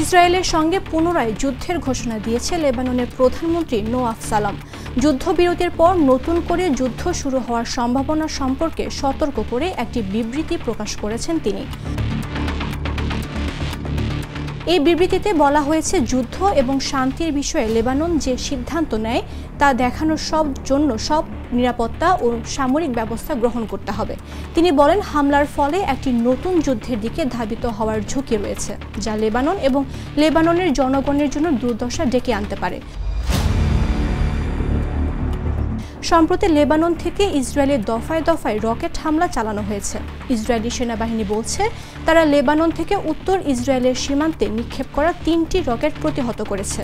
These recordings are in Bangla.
ইসরায়েলের সঙ্গে পুনরায় যুদ্ধের ঘোষণা দিয়েছে লেবাননের প্রধানমন্ত্রী নোয়াফ সালাম। যুদ্ধবিরতির পর নতুন করে যুদ্ধ শুরু হওয়ার সম্ভাবনা সম্পর্কে সতর্ক করে একটি বিবৃতি প্রকাশ করেছেন তিনি। এই বিবৃতিতে বলা হয়েছে, যুদ্ধ এবং শান্তির বিষয়ে লেবানন যে সিদ্ধান্ত নেয় তা দেখানোর জন্য সব নিরাপত্তা ও সামরিক ব্যবস্থা গ্রহণ করতে হবে। তিনি বলেন, হামলার ফলে একটি নতুন যুদ্ধের দিকে ধাবিত হওয়ার ঝুঁকি রয়েছে, যা লেবানন এবং লেবাননের জনগণের জন্য দুর্দশা ডেকে আনতে পারে। সম্প্রতি লেবানন থেকে ইসরায়েলের দফায় দফায় রকেট হামলা চালানো হয়েছে। ইসরায়েলি সেনাবাহিনী বলছে, তারা লেবানন থেকে উত্তর ইসরায়েলের সীমান্তে নিক্ষেপ করা 3টি রকেট প্রতিহত করেছে।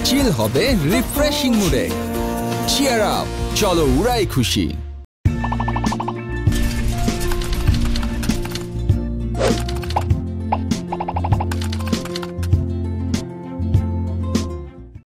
চিল হবে রিফ্রেশিং মুডে। চিয়ার আপ, চলো উড়াই খুশি।